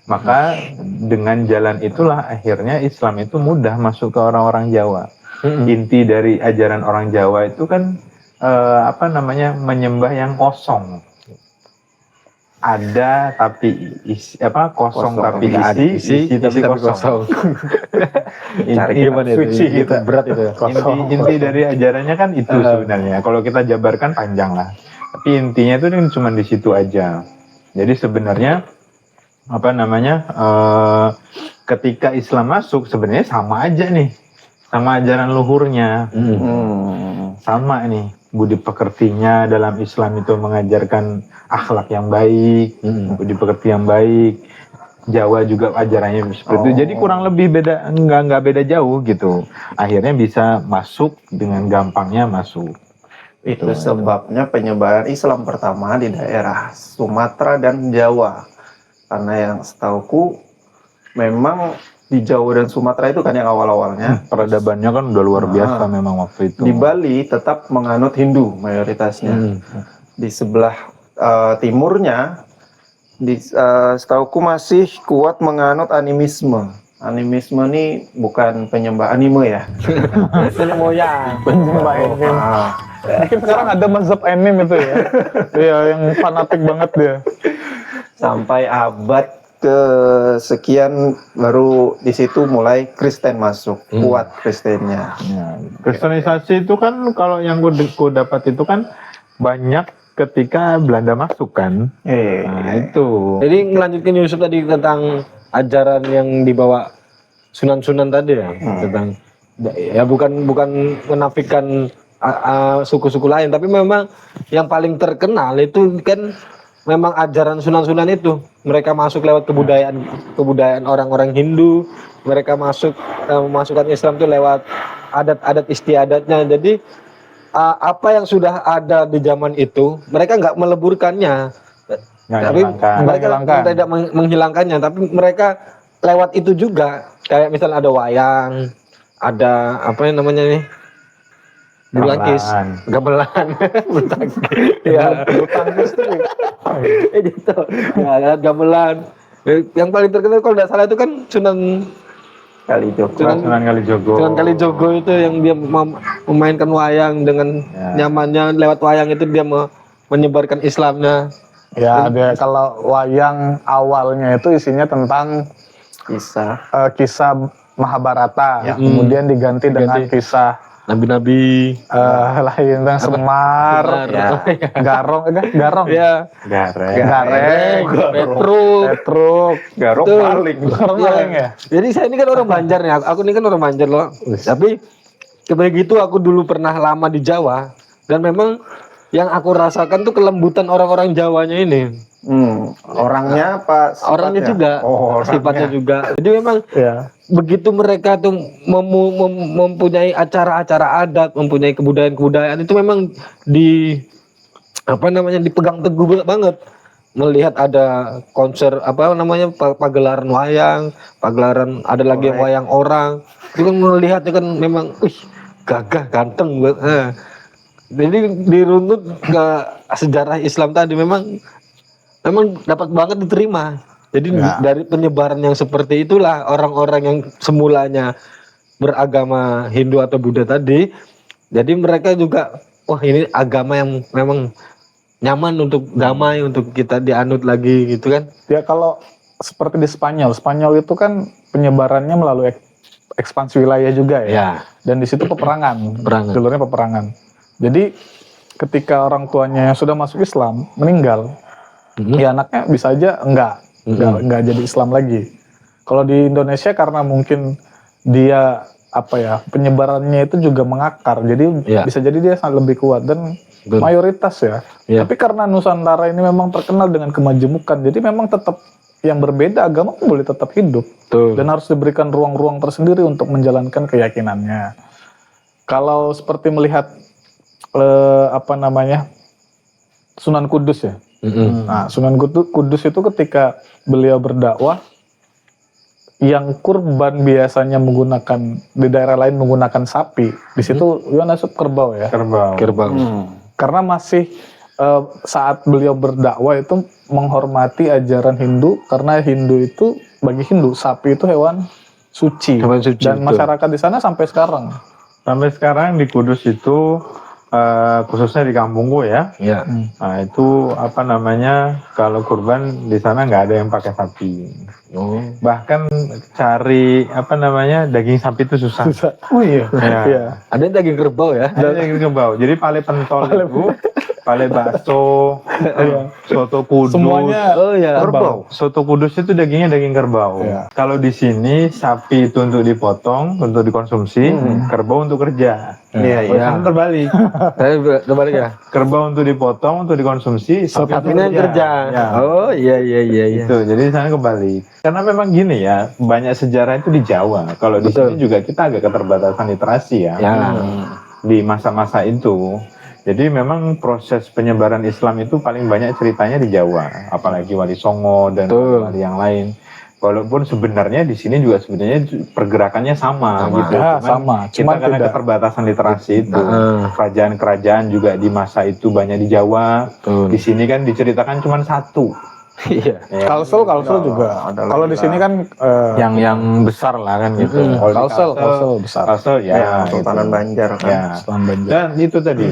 Maka dengan jalan itulah akhirnya Islam itu mudah masuk ke orang-orang Jawa. Inti dari ajaran orang Jawa itu kan menyembah yang kosong. Ada tapi kosong tapi isi tapi kosong. Itu berat itu. Inti dari ajarannya kan itu sebenarnya. Kalau kita jabarkan panjang lah. Tapi intinya itu kan cuma di situ aja. Jadi sebenarnya ketika Islam masuk sebenarnya sama aja nih. Sama ajaran luhurnya. Sama nih. Budi pekertinya dalam Islam itu mengajarkan akhlak yang baik, budi pekerti yang baik. Jawa juga ajarannya seperti itu. Jadi kurang lebih beda, nggak beda jauh gitu. Akhirnya bisa masuk dengan gampangnya masuk. Itu sebabnya penyebaran Islam pertama di daerah Sumatera dan Jawa. Karena yang setauku memang di Jawa dan Sumatera itu kan yang awal-awalnya. Peradabannya kan udah luar biasa memang waktu itu. Di Bali tetap menganut Hindu mayoritasnya. Di sebelah timurnya, setauku masih kuat menganut animisme. Animisme ini bukan penyembah anime ya. Nenek moyang. Penyembah anime. Mungkin sekarang ada mazhab anime itu ya. Iya, yang fanatik banget dia. Sampai abad kesekian baru di situ mulai Kristen masuk, kuat Kristennya. Ya, Kristenisasi itu kan kalau yang ku dapat itu kan banyak ketika Belanda masuk kan. Nah, itu. Jadi ngelanjutkan Yusuf tadi tentang ajaran yang dibawa sunan-sunan tadi ya, tentang ya bukan menafikan suku-suku lain, tapi memang yang paling terkenal itu kan memang ajaran sunan-sunan itu. Mereka masuk lewat kebudayaan orang-orang Hindu, mereka memasukkan Islam itu lewat adat-adat istiadatnya. Jadi apa yang sudah ada di zaman itu mereka nggak meleburkannya, tapi mereka tidak menghilangkannya, tapi mereka lewat itu juga. Kayak misalnya ada wayang, ada apa yang namanya nih, bulu tangkis, gamelan, bulu tangkis, ya, bulu tangkis tuh, gitu, ya, gamelan. Yang paling terkenal kalau tidak salah itu kan Sunan Kalijogo. Sunan Kalijogo itu yang dia memainkan wayang dengan nyamannya. Lewat wayang itu dia menyebarkan Islamnya. Ya, dia kalau wayang awalnya itu isinya tentang kisah Mahabharata, kemudian diganti dengan kisah nabi-nabi lain tentang Semar, Garong, ya, Gareng, Petruk, Garong maling ya. Jadi saya ini kan orang Banjar nih, aku ini kan orang Banjar loh. Tapi begitu aku dulu pernah lama di Jawa dan memang yang aku rasakan tuh kelembutan orang-orang Jawanya ini. Orangnya apa? Orangnya juga, sifatnya juga. Jadi memang begitu mereka tuh mempunyai acara-acara adat, mempunyai kebudayaan-kebudayaan itu memang dipegang teguh banget. Melihat ada konser pagelaran wayang, pagelaran ada lagi yang wayang orang. Itu kan melihatnya kan memang gagah, ganteng banget. Jadi diruntut ke sejarah Islam tadi memang dapat banget diterima. Jadi dari penyebaran yang seperti itulah orang-orang yang semulanya beragama Hindu atau Buddha tadi, jadi mereka juga ini agama yang memang nyaman untuk damai, untuk kita dianut lagi gitu kan. Ya kalau seperti di Spanyol itu kan penyebarannya melalui ekspansi wilayah juga ya. Dan di situ peperangan. Jalurnya peperangan. Jadi ketika orang tuanya yang sudah masuk Islam meninggal, ya anaknya bisa aja enggak jadi Islam lagi. Kalau di Indonesia karena mungkin dia penyebarannya itu juga mengakar, jadi bisa jadi dia sangat lebih kuat dan mayoritas ya. Tapi karena Nusantara ini memang terkenal dengan kemajemukan, jadi memang tetap yang berbeda agama pun boleh tetap hidup. Dan harus diberikan ruang-ruang tersendiri untuk menjalankan keyakinannya. Kalau seperti melihat Sunan Kudus ya. Nah, Sunan Kudus itu ketika beliau berdakwah, yang kurban biasanya menggunakan di daerah lain menggunakan sapi, di situ Yohanes kerbau ya. Kerbau. Karena masih saat beliau berdakwah itu menghormati ajaran Hindu, karena Hindu itu bagi Hindu sapi itu hewan suci. Dan masyarakat di sana sampai sekarang. Sampai sekarang di Kudus itu khususnya di kampungku ya. Nah, itu kalau kurban di sana nggak ada yang pakai sapi. Bahkan cari daging sapi itu susah. Oh iya. Ada yang daging kerbau ya. Ada daging kerbau. Jadi pale pentol itu pale bakso, soto kudus. Semuanya Oh ya. kerbau. Soto kudus itu dagingnya daging kerbau. Iya. Kalau di sini sapi itu untuk dipotong, untuk dikonsumsi, kerbau untuk kerja. Iya, Oh, iya. sana terbalik. Saya kembali ya. Kerbau untuk dipotong, untuk dikonsumsi, sapi untuk Sapinya yang kerja. Ya. Oh iya iya iya iya. Itu, jadi sana kebalik. Karena memang gini ya, banyak sejarah itu di Jawa. Kalau di Betul. sini juga kita agak keterbatasan literasi ya. Ya. Di masa-masa itu. Jadi memang proses penyebaran Islam itu paling banyak ceritanya di Jawa, apalagi Wali Songo dan Betul. wali yang lain. Walaupun sebenarnya di sini juga sebenarnya pergerakannya sama, Sama. gitu. Ya, Cuman sama. kita Cuman karena tidak. keterbatasan literasi itu. Heeh. Kerajaan-kerajaan juga di masa itu banyak di Jawa. Betul. Di sini kan diceritakan cuma satu. Iya. Ya. Kalsel juga. ada Kalau di lagi sini lah. kan Yang besar lah kan gitu. Mm-mm. Kalau di Kalsel besar. Kalsel ya. Ya, Sultanan gitu. Banjar kan. Ya. Setelah Banjar. Dan itu tadi,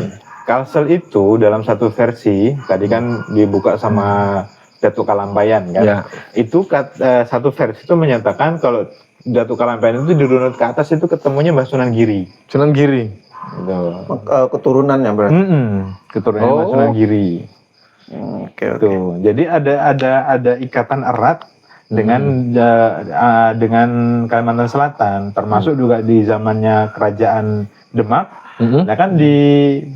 Kalsel itu dalam satu versi, tadi kan dibuka sama Datuk Kalampayan kan, Ya. itu satu versi itu menyatakan kalau Datuk Kalampayan itu dirunut ke atas itu ketemunya Mbah Sunan Giri. Sunan Giri. Gitu. Keturunannya berarti. Keturunannya Mbah Oh. Sunan Giri. Oke, oke. Tuh. Jadi ada ikatan erat dengan dengan Kalimantan Selatan, termasuk juga di zamannya Kerajaan Demak. Mm-mm. Nah kan di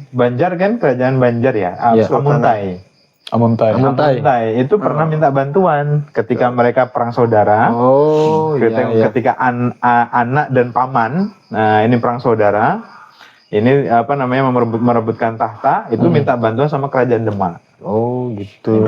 Banjar kan Kerajaan Banjar ya, Iya. Amuntai. Amuntai. Amuntai. Itu pernah minta bantuan ketika mereka perang saudara. Oh ketika iya iya. ketika anak dan paman, nah ini perang saudara. Ini apa namanya merebutkan tahta, itu minta bantuan sama Kerajaan Demak. Oh gitu.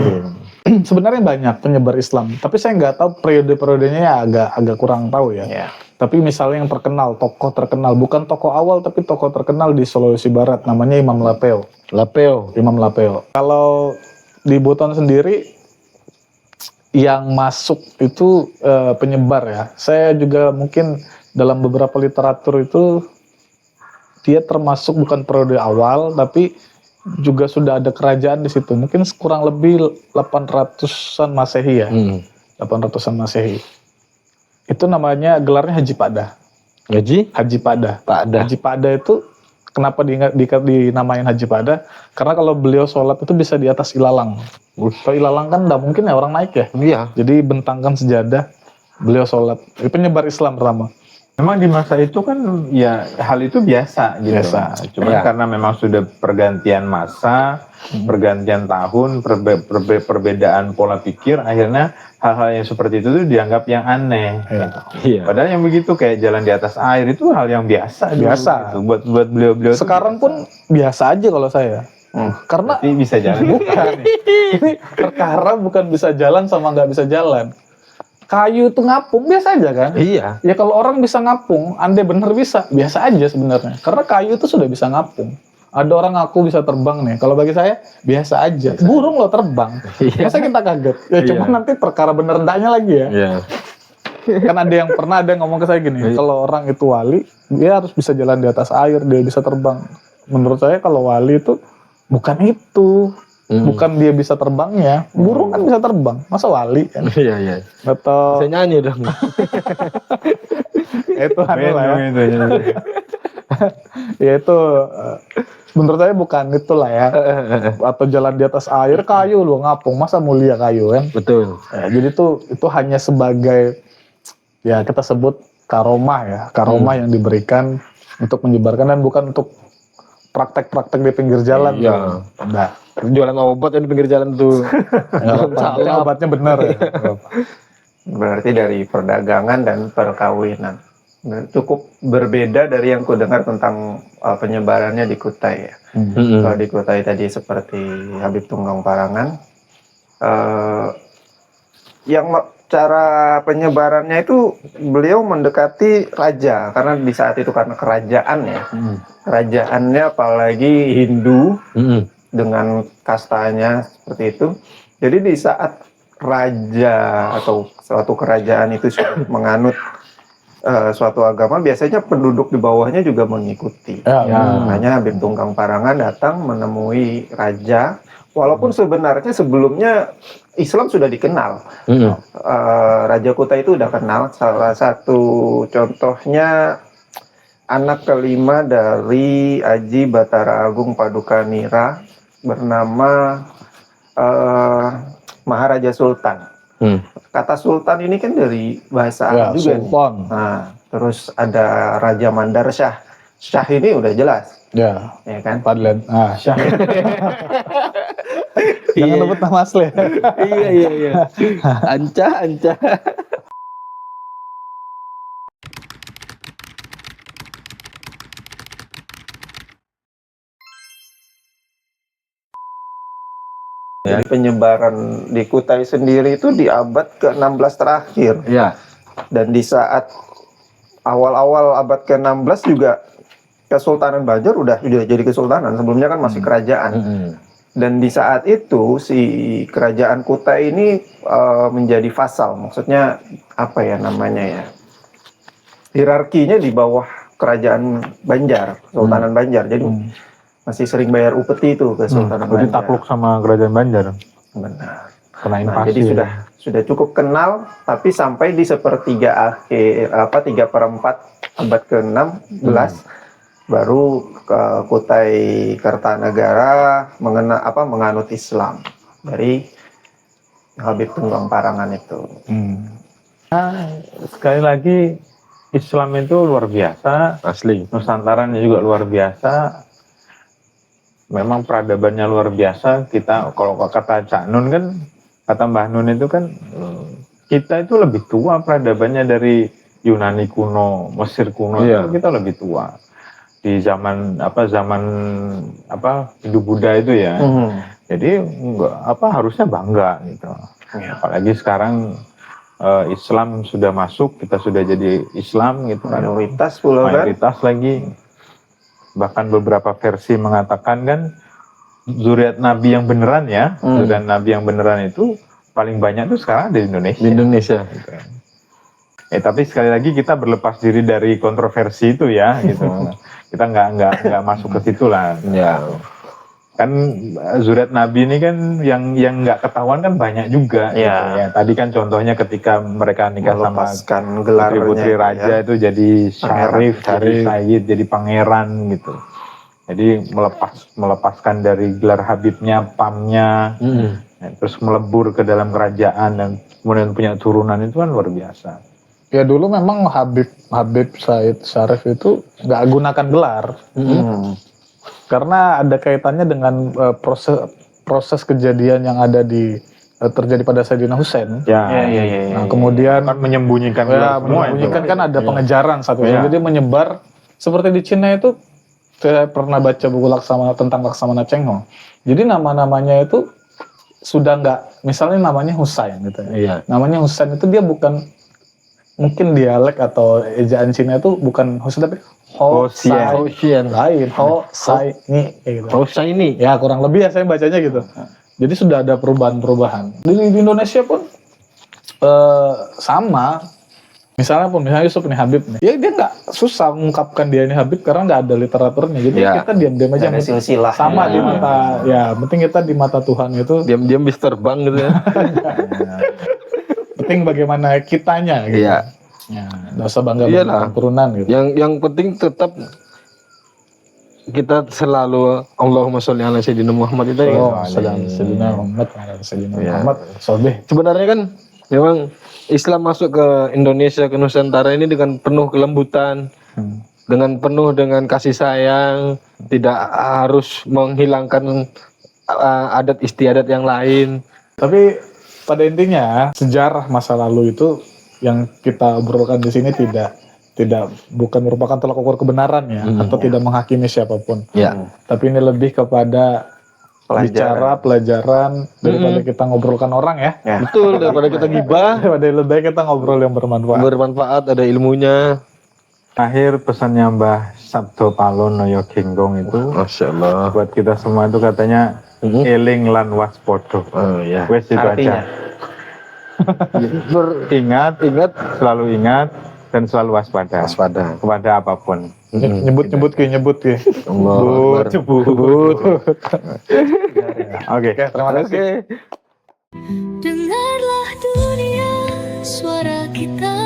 Sebenarnya banyak penyebar Islam, tapi saya nggak tahu periode-periodenya ya agak kurang tahu ya. Ya. Tapi misalnya yang terkenal, tokoh terkenal, bukan tokoh awal tapi tokoh terkenal di Sulawesi Barat, namanya Imam Lapeo. Lapeo. Imam Lapeo. Kalau di Buton sendiri yang masuk itu penyebar ya. Saya juga mungkin dalam beberapa literatur itu dia termasuk bukan periode awal tapi juga sudah ada kerajaan di situ. Mungkin kurang lebih 800-an Masehi ya. 800-an Masehi. Itu namanya gelarnya Haji Pada. Haji Pada. Pak Dah. Haji Pada itu kenapa dinamain Haji Pada? Karena kalau beliau sholat itu bisa di atas ilalang. Kalau ilalang kan nggak mungkin ya orang naik ya. Iya. Jadi bentangkan sejadah, beliau sholat. Ini penyebar Islam pertama. Memang di masa itu kan ya hal itu biasa gitu. Biasa. Cuma Ya. karena memang sudah pergantian masa, pergantian tahun, perbedaan pola pikir, akhirnya hal-hal yang seperti itu tuh dianggap yang aneh. Ya. Iya. Padahal yang begitu kayak jalan di atas air itu hal yang biasa. dulu, Biasa. gitu. Buat beliau-beliau. tuh Sekarang biasa. pun biasa aja kalau saya. Karena Berarti bisa jalan. ini perkara bukan bisa jalan sama nggak bisa jalan. Kayu itu ngapung biasa aja kan? Iya. Ya kalau orang bisa ngapung, andai bener bisa, biasa aja sebenarnya. Karena kayu itu sudah bisa ngapung. Ada orang ngaku bisa terbang nih. Kalau bagi saya biasa aja. Burung lo terbang. Iya. Masa kita kaget? Ya cuma Iya. nanti perkara bener endaknya lagi ya. Iya. Kan ada yang ngomong ke saya gini, kalau orang itu wali, dia harus bisa jalan di atas air, dia bisa terbang. Menurut saya kalau wali itu bukan itu. Bukan dia bisa terbangnya. Burung kan bisa terbang. Masa wali kan? Iya iya. Atau Saya nyanyi dong. itu anu lah ya. Itu, ya. Ya itu menurut saya bukan itulah ya. Atau jalan di atas air, kayu lo ngapung, masa mulia kayu kan. Betul. Ya, jadi itu hanya sebagai ya kita sebut karomah ya, karomah yang diberikan untuk menyebarkan dan bukan untuk praktek-praktek di pinggir jalan. Iya. tuh. Nah, Jualan obat yang di pinggir jalan tuh. nggak apa-apa. Yang obatnya benar ya. nggak apa-apa. Berarti dari perdagangan dan perkawinan. Nah, cukup berbeda dari yang ku dengar tentang penyebarannya di Kutai ya. Kalau di Kutai tadi seperti Habib Tunggang Parangan, cara penyebarannya itu beliau mendekati raja karena di saat itu karena kerajaan ya, kerajaannya apalagi Hindu dengan kastanya seperti itu. Jadi di saat raja atau suatu kerajaan itu sudah menganut suatu agama, biasanya penduduk di bawahnya juga mengikuti. Ya. Makanya Habib Tunggang Parangan datang menemui raja, walaupun sebenarnya sebelumnya Islam sudah dikenal. Raja Kutai itu udah kenal. Salah satu contohnya anak kelima dari Aji Batara Agung Paduka Nira bernama Maharaja Sultan. Kata Sultan ini kan dari bahasa Ya, Arab juga nih. Sultan. Nah, terus ada Raja Mandar Shah. Shah ini udah jelas, Ya, ya kan? Padlet. Ah, Syah. Jangan Iya. sebut nama asli. Iya. Anca. Jadi penyebaran di Kutai sendiri itu di abad ke-16 terakhir. Iya. Dan di saat awal-awal abad ke-16 juga Kesultanan Banjar udah jadi kesultanan. Sebelumnya kan masih kerajaan. Dan di saat itu si kerajaan Kutai ini menjadi vasal. Maksudnya apa ya namanya ya? Hierarkinya di bawah kerajaan Banjar, Kesultanan Banjar. Jadi masih sering bayar upeti itu Kesultanan Jadi Banjar. takluk sama kerajaan Banjar. Benar. Kena Nah, invasi. jadi sudah cukup kenal, tapi sampai di sepertiga akhir 3/4 abad ke-16 baru ke Kutai Kertanegara menganut Islam dari Habib Tunggang Parangan itu. Sekali lagi Islam itu luar biasa, Asli. Nusantaranya juga luar biasa. Memang peradabannya luar biasa. Kita kalau kata Cak Nun kan, kata Mbah Nun itu kan, kita itu lebih tua peradabannya dari Yunani kuno, Mesir kuno. Iya. Itu kita lebih tua di zaman Hindu Buddha itu ya. Jadi harusnya bangga gitu. Apalagi sekarang Islam sudah masuk, kita sudah jadi Islam gitu kan. Mayoritas pula kan. Mayoritas lagi. Bahkan beberapa versi mengatakan kan zuriat Nabi yang beneran ya, zuriat Nabi yang beneran itu paling banyak tuh sekarang ada di Indonesia. Di Indonesia. Gitu. Tapi sekali lagi kita berlepas diri dari kontroversi itu ya, gitu. Kita nggak masuk ke situ lah. Ya. Kan zuriat Nabi ini kan yang nggak ketahuan kan banyak juga. Ya. Gitu, ya. Tadi kan contohnya ketika mereka nikah sama Melepaskan gelarnya putri raja ya. itu jadi syarif, jadi sayyid, jadi pangeran gitu. Jadi melepaskan dari gelar habibnya, pamnya, terus melebur ke dalam kerajaan dan kemudian punya turunan itu kan luar biasa. Ya dulu memang Habib Said Syarif itu nggak gunakan gelar. Karena ada kaitannya dengan proses kejadian yang ada terjadi pada Sayyidina Husain. Ya. Nah, kemudian Kan menyembunyikan gelar semua itu. menyembunyikan kan ada pengejaran satu. Jadi menyebar seperti di Cina itu, saya pernah baca buku tentang Laksamana Cheng Ho. Jadi nama-namanya itu sudah nggak, misalnya namanya Husain gitu ya. Iya. Namanya Husain itu dia bukan, mungkin dialek atau ejaan Cina itu bukan Husain tapi Hosien. lain Hosai-ni kayak gitu. Hosaini. Ya kurang lebih ya saya bacanya gitu. Jadi sudah ada perubahan-perubahan. Di Indonesia pun sama. Misalnya Yusuf nih Habib nih. Ya dia nggak susah mengungkapkan dia ini Habib karena nggak ada literaturnya. Jadi kita diam-diam aja. Ada silsilah. Sama di mata, ya penting kita di mata Tuhan itu. Diam-diam bisa terbang gitu ya. Penting bagaimana kitanya gitu. Iya. Ya, nggak usah bangga Iyalah. dengan turunan gitu. Yang penting tetap kita selalu Allahumma sholli ala sayyidina Muhammad itu ya. Oh, Sayyidina Muhammad, Sayyidina Muhammad, Sobeh. Sebenarnya kan memang Islam masuk ke Indonesia, ke Nusantara ini dengan penuh kelembutan, dengan kasih sayang, tidak harus menghilangkan adat istiadat yang lain. Tapi pada intinya sejarah masa lalu itu yang kita obrolkan di sini bukan merupakan tolak ukur kebenaran ya, atau tidak menghakimi siapapun. Ya. Tapi ini lebih kepada pelajaran daripada kita ngobrolkan orang ya. Betul, daripada kita gibah, Daripada lebih baik kita ngobrol yang bermanfaat. ada ilmunya. Akhir pesannya Mbah Sabto Palon Noyo Genggong itu Masya Allah. buat kita semua itu katanya eling lan waspodo. Oh ya. Wes itu Artinya? aja. Ingat, selalu ingat dan selalu waspada. Kepada apapun. Nyebut ke. Allah. Oke. Terima kasih. Oke. Dengarlah dunia, suara kita